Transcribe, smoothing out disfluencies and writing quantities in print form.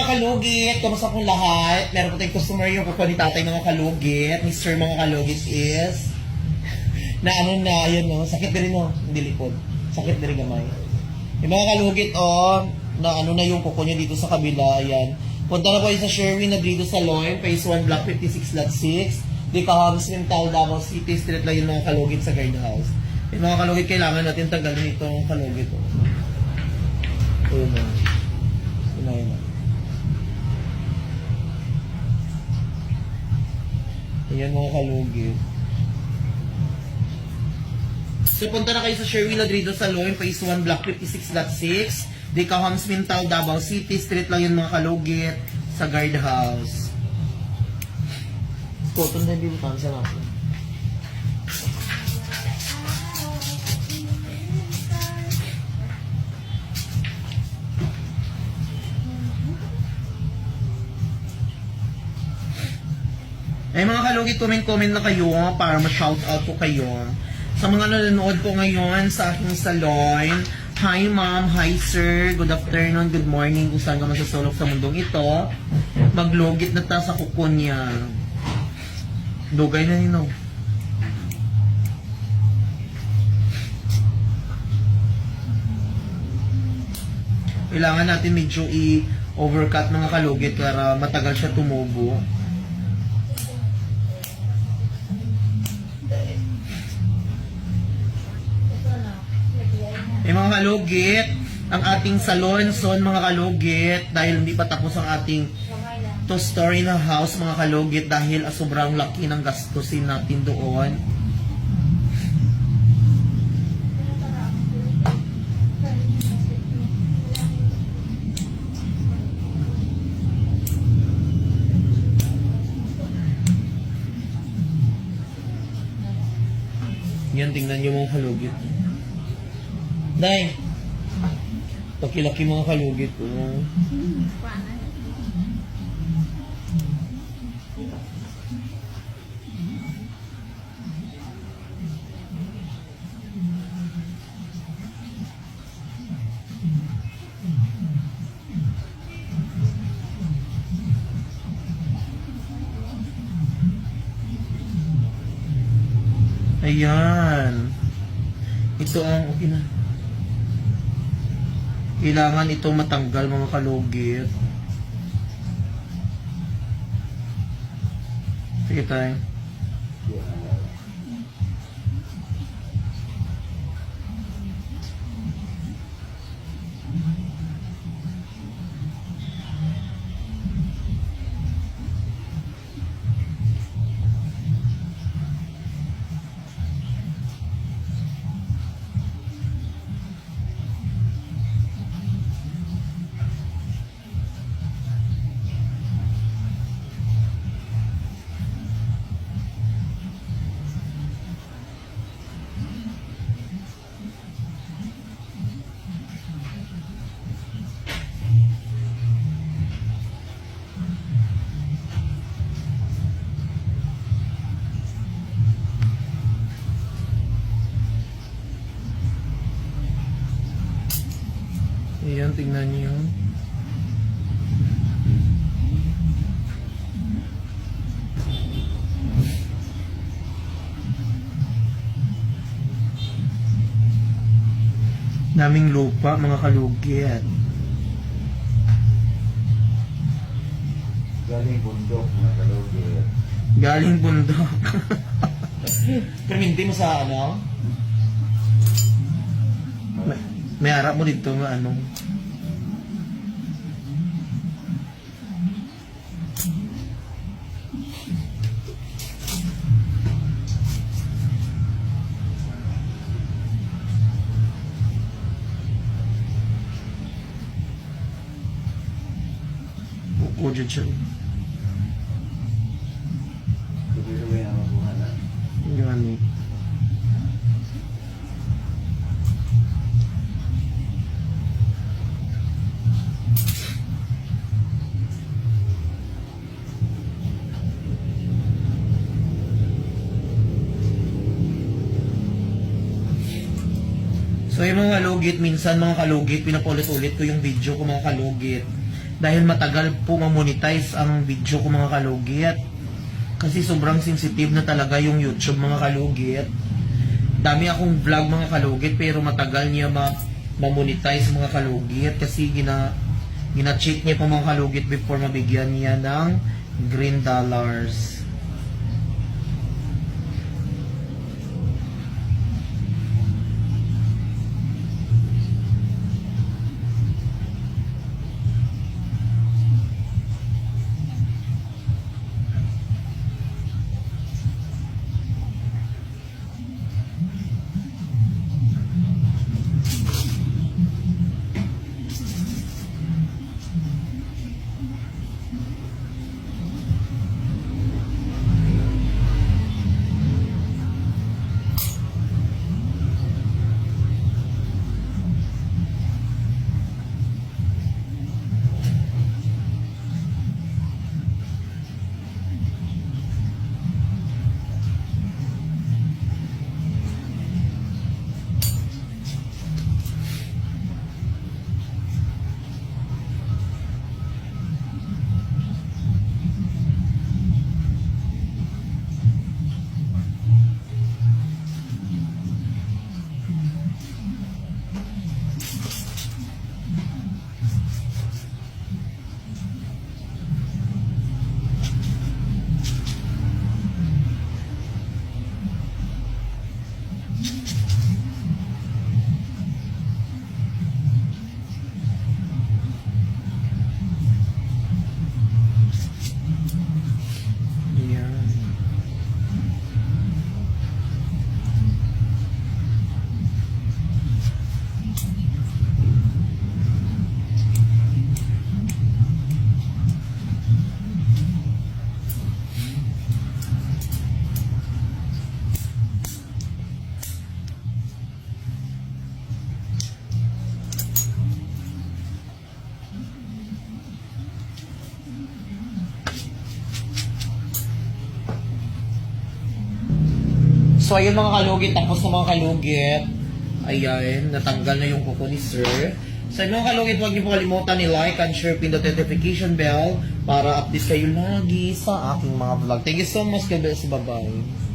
kalugit, kamusta pong lahat? Meron po tayong customer yung kuko ni tatay mga kalugit. Mr. mga kalugit is na ano na, yun no, sakit din no, hindi likod. Sakit din gamay. Yung mga kalugit na ano na yung kuko niya dito sa kabila, ayan. Punta na po sa Sherwin na dito sa Loin, Phase 1, Block 56, Lot 6. Di Kahams, Mintal, Davao City, street lang yung mga kalugit sa guardhouse. Yung mga kalugit, kailangan natin tanggalin itong kalugit. Ayun na. Ayun na. Ayan mga kalugit. So punta na kayo sa Sherwin Ladrido sa Loin, Phase 1, Block 56, Lot 6. Di Kahams, Mintal, Davao City, street lang yun mga kalugit sa guardhouse. Cotton na hindi mo tansa natin. Ay mga kalugit, comment na kayo para ma-shoutout po kayo. Sa mga nanonood po ngayon sa aking salon, hi ma'am, hi sir, good afternoon, good morning, kung saan ka masasulok sa mundong ito. Maglugit na ta sa kuko niya. Dugay na nino. Kailangan natin medyo i-overcut mga kalugit para matagal siya tumubo. Mga kalugit, ang ating salon son mga kalugit, dahil hindi pa tapos ang ating two-story na house mga kalugit dahil sobrang laki ng gastusin natin doon. Yan, tingnan nyo mga kalugit. Day, laki-laki mga kalugit ko. Ayan. Ito ang okay na. Kailangan itong matanggal mga kalugit. Sige tayo. Ayan, tingnan niyo. Daming lupa, mga kalugit. Galing bundok, mga kalugit. Galing bundok. Pero hindi mo sa ano? May harap mo dito nga ano. Buko dyan siya. Tuloy-tuloy na mabuhan na. Gani. So yung mga kalugit, minsan mga kalugit, pinapaulit-ulit ko yung video ko mga kalugit. dahil matagal po mamonetize ang video ko mga kalugit. Kasi sobrang sensitive na talaga yung YouTube mga kalugit. Dami akong vlog mga kalugit pero matagal niya ma-monetize mga kalugit kasi gina-check niya po mga kalugit before mabigyan niya ng green dollars. Yan. So ayun mga kalugit, tapos na mga kalugit. Ayan, natanggal na yung kuko ni sir. So ayun mga kalugit, huwag niyo po kalimutan ni-like and share, pindot notification bell para update kayo lagi sa aking mga vlog. Thank you so much, God bless, bye-bye.